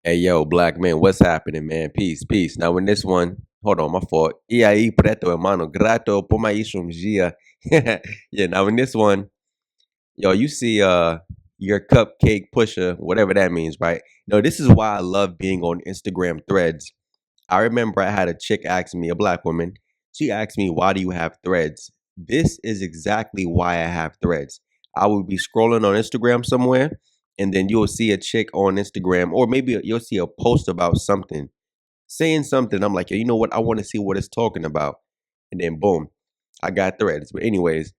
Hey yo, black man, what's happening, man? Peace, peace. Now in this one, hold on, my fault. E aí, preto hermano, grato por mais um dia. Yeah, now in this one, yo, you see your cupcake pusher, whatever that means, right? No, this is why I love being on Instagram threads. I remember I had a chick ask me, a black woman, she asked me, why do you have threads? This is exactly why I have threads. I would be scrolling on Instagram somewhere, and then you'll see a chick on Instagram, or maybe you'll see a post about something, saying something. I'm like, "Yo, you know what? I want to see what it's talking about." And then boom, I got threads. But anyways,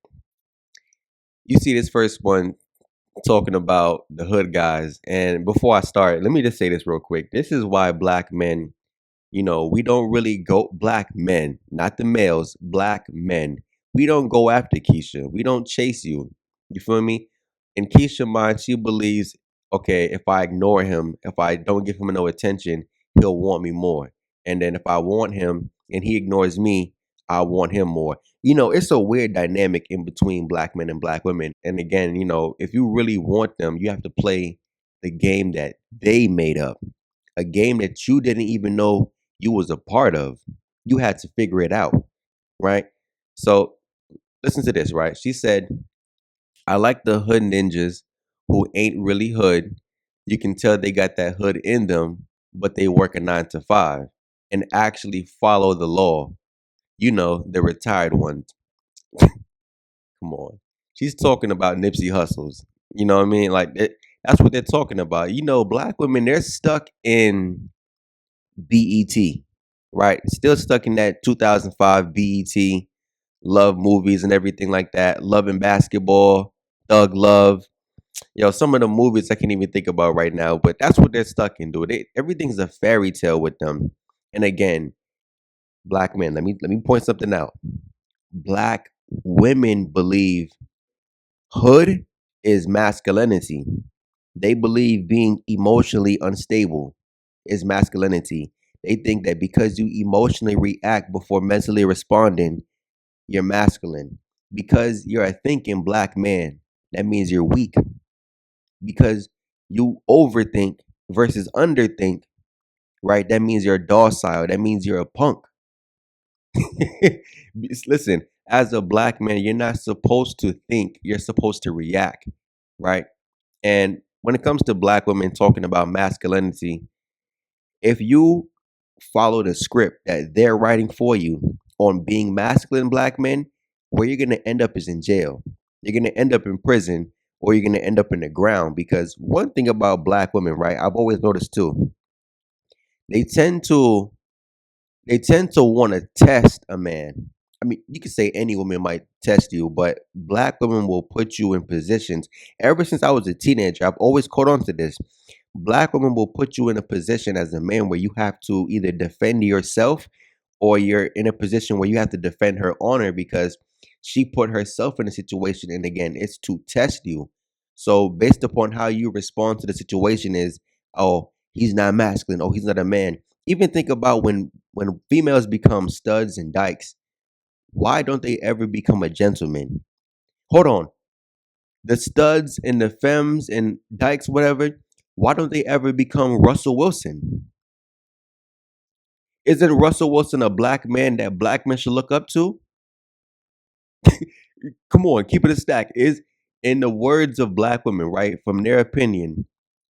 you see this first one talking about the hood guys. And before I start, let me just say this real quick. This is why black men, we don't really go black men, not the males, black men. We don't go after Keisha. We don't chase you. You feel me? In Keisha's mind, she believes, okay, if I ignore him, if I don't give him no attention, he'll want me more. And then if I want him and he ignores me, I want him more. It's a weird dynamic in between black men and black women. And again, if you really want them, you have to play the game that they made up, a game that you didn't even know you was a part of. You had to figure it out, right? So listen to this, right? She said, I like the hood ninjas who ain't really hood. You can tell they got that hood in them, but they work a 9 to 5 and actually follow the law. The retired ones. Come on. She's talking about Nipsey Hustles. You know what I mean? Like that's what they're talking about. Black women, they're stuck in BET, right? Still stuck in that 2005 BET, love movies and everything like that. Love and Basketball, Thug Love. Some of the movies I can't even think about right now, but that's what they're stuck in, dude. Everything's a fairy tale with them. And again, black men, let me point something out. Black women believe hood is masculinity. They believe being emotionally unstable is masculinity. They think that because you emotionally react before mentally responding, you're masculine. Because you're a thinking black man, that means you're weak. Because you overthink versus underthink, right? That means you're docile. That means you're a punk. Listen, as a black man, you're not supposed to think, you're supposed to react, right? And when it comes to black women talking about masculinity, if you follow the script that they're writing for you on being masculine black men, where you're going to end up is in jail. You're going to end up in prison, or you're going to end up in the ground. Because one thing about black women, right? I've always noticed too, they tend to they tend to want to test a man. I mean, you could say any woman might test you, but black women will put you in positions. Ever since I was a teenager, I've always caught on to this. Black women will put you in a position as a man where you have to either defend yourself, or you're in a position where you have to defend her honor, because she put herself in a situation, and again, it's to test you. So based upon how you respond to the situation is, oh, he's not masculine, oh, he's not a man. Even think about when females become studs and dykes, why don't they ever become a gentleman? Hold on. The studs and the femmes and dykes, whatever, why don't they ever become Russell Wilson? Isn't Russell Wilson a black man that black men should look up to? Come on, keep it a stack. Is, in the words of black women, right, from their opinion,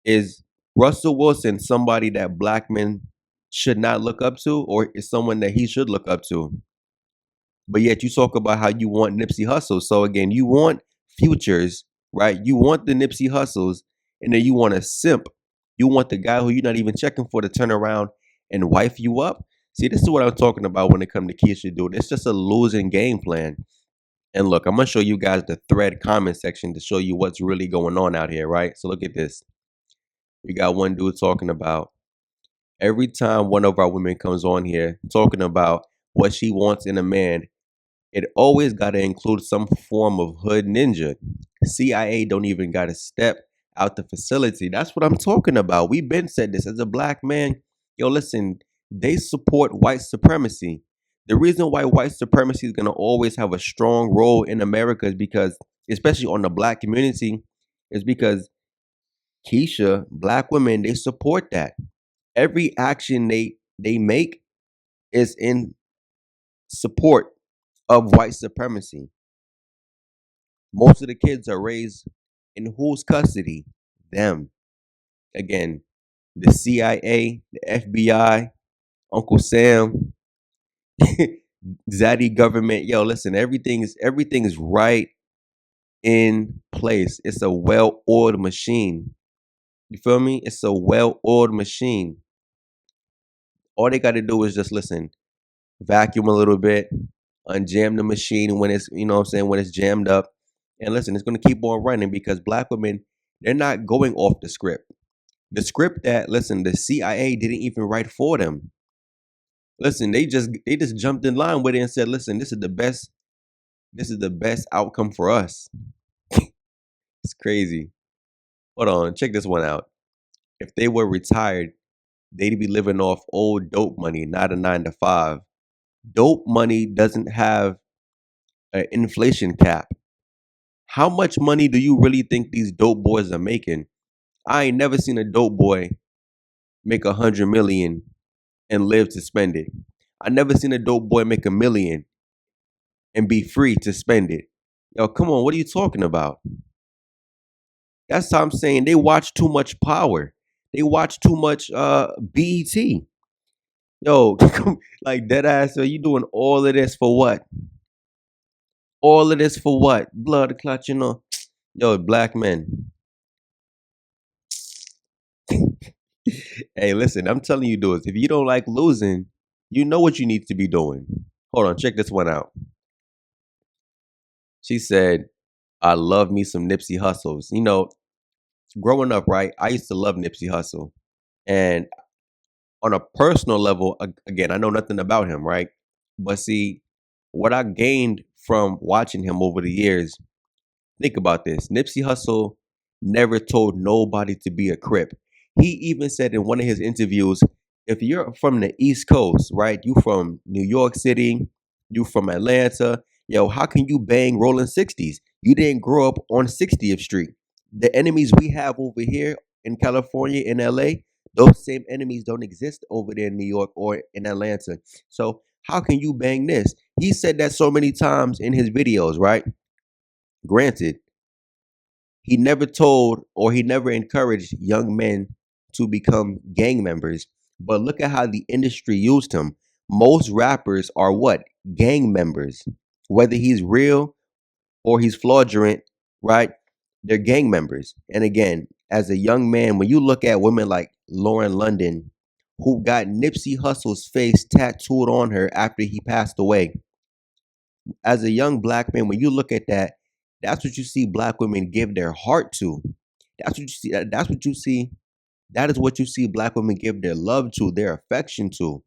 is Russell Wilson somebody that black men should not look up to, or is someone that he should look up to? But yet you talk about how you want Nipsey Hussle. So again, you want futures, right? You want the Nipsey Hustles, and then you want a simp. You want the guy who you're not even checking for to turn around and wife you up. See, this is what I'm talking about when it comes to Keisha, dude. It's just a losing game plan. And look, I'm gonna show you guys the thread comment section to show you what's really going on out here, right? So look at this. You got one dude talking about, every time one of our women comes on here talking about what she wants in a man, it always got to include some form of hood ninja. CIA don't even got to step out the facility. That's what I'm talking about. We've been said this as a black man. Yo, listen, they support white supremacy. The reason why white supremacy is going to always have a strong role in America is because, especially on the black community, is because Keisha, black women, they support that. Every action they make is in support of white supremacy. Most of the kids are raised in whose custody? Them. Again, the CIA, the FBI, Uncle Sam, Zaddy government. Yo, listen, everything is right in place. It's a well-oiled machine. You feel me? It's a well-oiled machine. All they got to do is just listen, vacuum a little bit, unjam the machine when it's, you know what I'm saying, when it's jammed up. And listen, it's going to keep on running because black women, they're not going off the script. The script that, listen, the CIA didn't even write for them. Listen, they just jumped in line with it and said, "Listen, this is the best outcome for us." It's crazy. Hold on, check this one out. If they were retired, they'd be living off old dope money, not a 9 to 5. Dope money doesn't have an inflation cap. How much money do you really think these dope boys are making? I ain't never seen a dope boy make 100 million and live to spend it. I never seen a dope boy make 1 million and be free to spend it. Yo, come on, what are you talking about? That's how I'm saying they watch too much Power. They watch too much BET. Yo, like dead ass. So you doing all of this for what? All of this for what? Blood clot, you know. Yo, black men. Hey, listen, I'm telling you, dudes, if you don't like losing, you know what you need to be doing. Hold on, check this one out. She said, I love me some Nipsey Hustles. Growing up, right, I used to love Nipsey Hustle. And on a personal level, again, I know nothing about him, right? But see, what I gained from watching him over the years, think about this. Nipsey Hussle never told nobody to be a Crip. He even said in one of his interviews, if you're from the East Coast, right? You from New York City, you from Atlanta, yo, how can you bang rolling 60s? You didn't grow up on 60th Street. The enemies we have over here in California, in LA, those same enemies don't exist over there in New York or in Atlanta. So how can you bang this? He said that so many times in his videos, right? Granted, he never told or he never encouraged young men to become gang members. But look at how the industry used him. Most rappers are what? Gang members. Whether he's real or he's fraudulent, right? They're gang members. And again, as a young man, when you look at women like Lauren London, who got Nipsey Hussle's face tattooed on her after he passed away, as a young black man, when you look at that, that's what you see black women give their heart to. That's what you see. That's what you see. That is what you see black women give their love to, their affection to.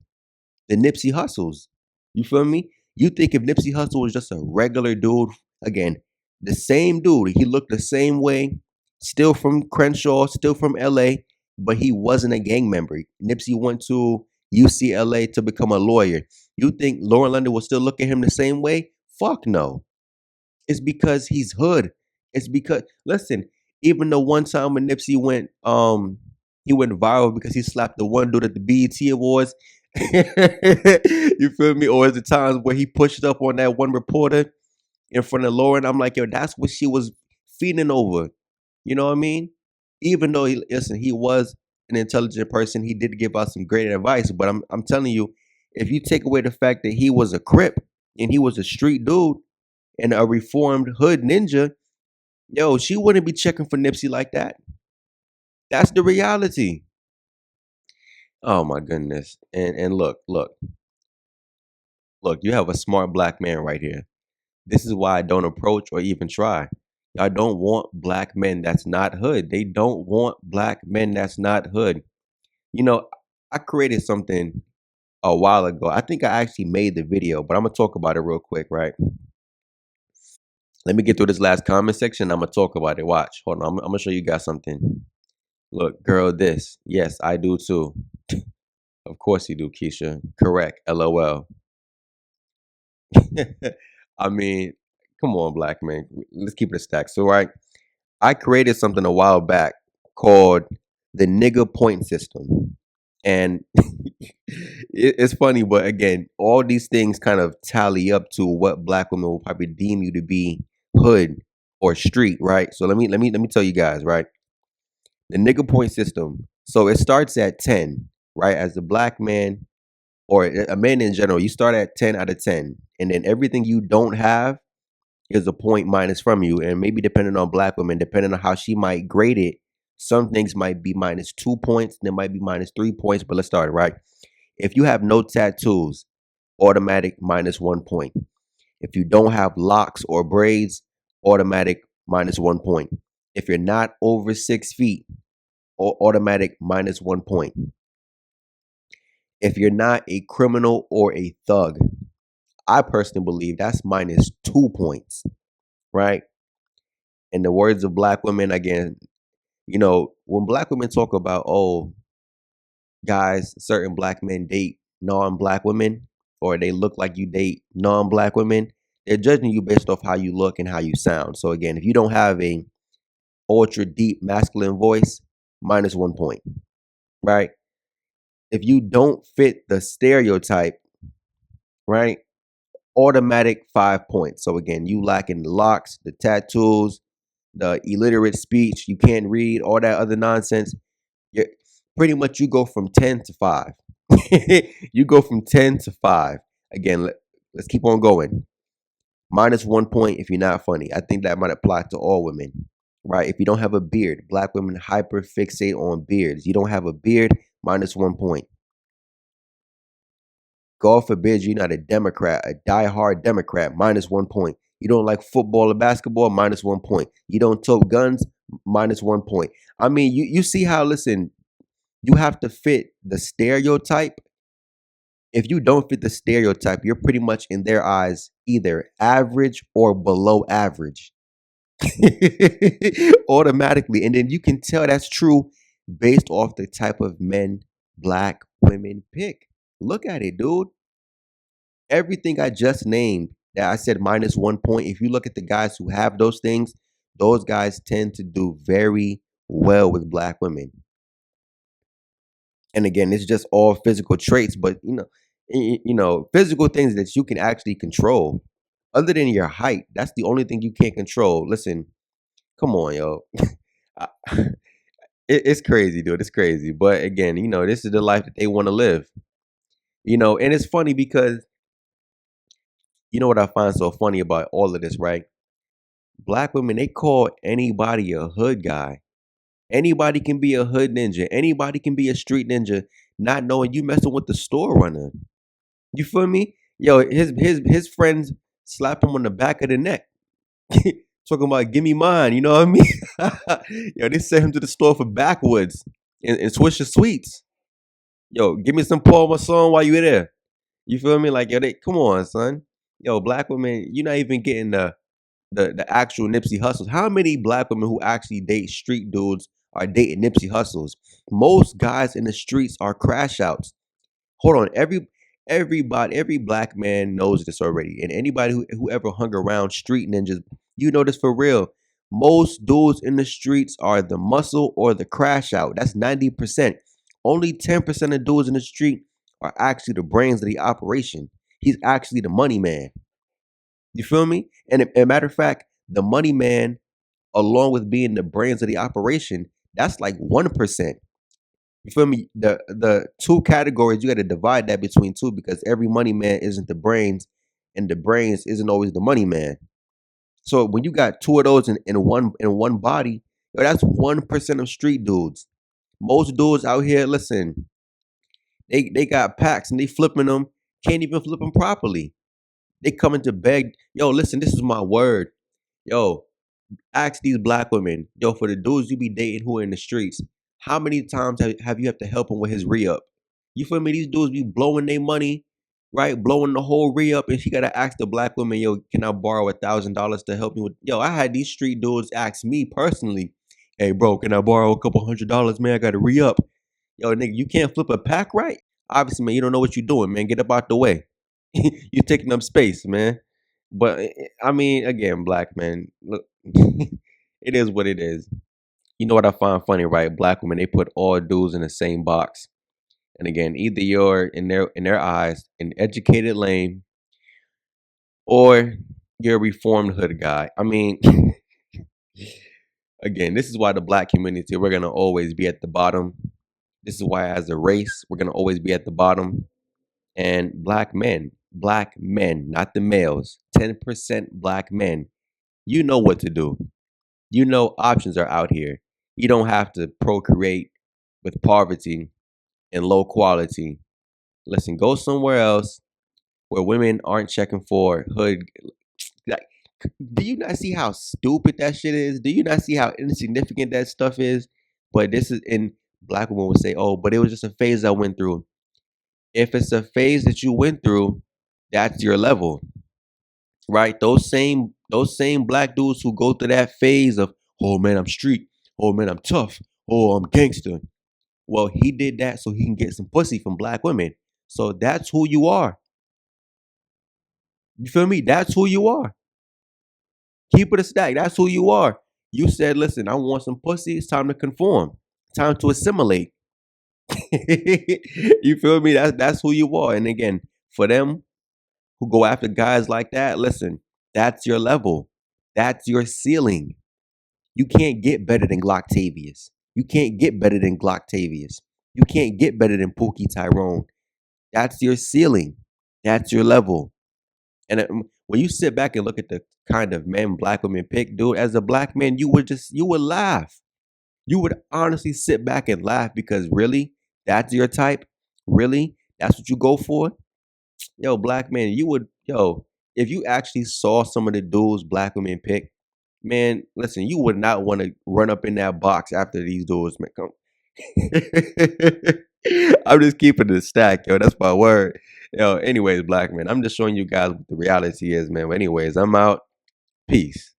The Nipsey Hustles. You feel me? You think if Nipsey Hussle was just a regular dude, again, the same dude, he looked the same way, still from Crenshaw, still from LA, but he wasn't a gang member. Nipsey went to UCLA to become a lawyer. You think Lauren London will still look at him the same way? Fuck no. It's because he's hood. It's because listen, even the one time when Nipsey went he went viral because he slapped the one dude at the BET Awards. You feel me? Or is the times where he pushed up on that one reporter in front of Lauren? I'm like, yo, that's what she was feeding over. You know what I mean? Even though he was an intelligent person, he did give us some great advice. But I'm telling you, if you take away the fact that he was a Crip and he was a street dude, and a reformed hood ninja, yo, she wouldn't be checking for Nipsey like that. That's the reality. Oh my goodness. And look, you have a smart black man right here. This is why I don't approach or even try. I don't want black men that's not hood. They don't want black men that's not hood. You know, I created something a while ago. I think I actually made the video, but I'm gonna talk about it real quick, right? Let me get through this last comment section. I'm gonna talk about it. Watch. Hold on. I'm gonna show you guys something. Look, girl, this. Yes, I do too. Of course you do, Keisha. Correct. LOL. I mean, come on, black man. Let's keep it a stack. So, right, I created something a while back called the nigga point system. And it's funny, but again, all these things kind of tally up to what black women will probably deem you to be hood or street, right? So let me tell you guys, right? The nigga point system. So it starts at 10, right? As a black man or a man in general, you start at 10 out of 10. And then everything you don't have is a point minus from you. And maybe depending on black women, depending on how she might grade it, some things might be minus 2 points, there might be minus 3 points. But let's start, right? If you have no tattoos, automatic minus 1 point. If you don't have locks or braids, automatic minus 1 point. If you're not over 6 feet, automatic minus 1 point. If you're not a criminal or a thug, I personally believe that's minus 2 points, right? In the words of black women, again, when black women talk about, oh, guys, certain black men date non-black women, or they look like you date non-black women, they're judging you based off how you look and how you sound. So again, if you don't have a ultra deep masculine voice, minus 1 point, right? If you don't fit the stereotype, right? Automatic 5 points. So again, you lacking the locks, the tattoos, the illiterate speech, you can't read, all that other nonsense. You're pretty much you go from 10 to 5. You go from 10 to 5. Again, let's keep on going. Minus 1 point if you're not funny. I think that might apply to all women, right? If you don't have a beard, black women hyper fixate on beards. You don't have a beard, minus 1 point. God forbid you're not a Democrat, a diehard Democrat, minus 1 point. You don't like football or basketball, minus 1 point. You don't tote guns, minus 1 point. I mean, you see how, listen, you have to fit the stereotype. If you don't fit the stereotype, you're pretty much in their eyes either average or below average. Automatically. And then you can tell that's true based off the type of men black women pick. Look at it, dude. Everything I just named that I said minus 1 point, if you look at the guys who have those things, those guys tend to do very well with black women. And again, it's just all physical traits, but physical things that you can actually control. Other than your height, that's the only thing you can't control. Listen, come on, yo. I- it's crazy, dude. It's crazy. But again, this is the life that they want to live. And it's funny because you know what I find so funny about all of this, right? Black women, they call anybody a hood guy. Anybody can be a hood ninja. Anybody can be a street ninja, not knowing you messing with the store runner. You feel me? Yo, his friends slap him on the back of the neck. Talking about give me mine, you know what I mean? Yo, they sent him to the store for backwoods and Swisher Sweets. Yo, give me some Paul Masson while you there. You feel me? Like, yo, they come on, son. Yo, black women, you're not even getting the actual Nipsey Hustles. How many black women who actually date street dudes are dating Nipsey Hustles? Most guys in the streets are crash outs. Hold on, every black man knows this already, and anybody who ever hung around street ninjas, you know this for real. Most dudes in the streets are the muscle or the crash out. That's 90%. Only 10% of dudes in the street are actually the brains of the operation. He's actually the money man. You feel me? And a matter of fact, the money man, along with being the brains of the operation, that's like 1%. You feel me? The two categories, you got to divide that between two because every money man isn't the brains, and the brains isn't always the money man. So when you got two of those in one body, yo, that's 1% of street dudes. Most dudes out here, listen, they got packs and they flipping them, can't even flip them properly. They coming to beg, yo, listen, this is my word. Yo, ask these black women, yo, for the dudes you be dating who are in the streets, how many times have you have to help him with his re-up? You feel me? These dudes be blowing their money, right? Blowing the whole re-up, and she gotta ask the black woman, yo, can I borrow $1,000 to help me with? Yo, I had these street dudes ask me personally, hey, bro, can I borrow a couple $100, man? I gotta re-up. Yo, nigga, you can't flip a pack, right? Obviously, man, you don't know what you're doing, man. Get up out the way. You're taking up space, man. But I mean, again, black man, look, it is what it is. You know what I find funny, right? Black women, they put all dudes in the same box. And again, either you're in their eyes an educated lame, or you're a reformed hood guy. I mean, again, this is why the black community, we're gonna always be at the bottom. This is why, as a race, we're gonna always be at the bottom. And black men, not the males, 10% black men, you know what to do. You know options are out here. You don't have to procreate with poverty and low quality. Listen, go somewhere else where women aren't checking for hood. Like, do you not see how stupid that shit is? Do you not see how insignificant that stuff is? But this is in black women would say, oh, but it was just a phase I went through. If it's a phase that you went through, that's your level, right? Those same black dudes who go through that phase of, oh man, I'm street, oh man, I'm tough, oh I'm gangster. Well, he did that so he can get some pussy from black women. So that's who you are. You feel me? That's who you are. Keep it a stack. That's who you are. You said, listen, I want some pussy. It's time to conform. Time to assimilate. You feel me? That's who you are. And again, for them who go after guys like that, listen, that's your level. That's your ceiling. You can't get better than Glocktavius. You can't get better than Glocktavius. You can't get better than Pookie Tyrone. That's your ceiling. That's your level. And when you sit back and look at the kind of men black women pick, dude, as a black man, you would laugh. You would honestly sit back and laugh because really, that's your type. Really, that's what you go for. Yo, black man, if you actually saw some of the dudes black women pick, man, listen, you would not want to run up in that box after these dudes, man. Come. I'm just keeping it a stack, yo. That's my word. Yo, anyways, black man, I'm just showing you guys what the reality is, man. But anyways, I'm out. Peace.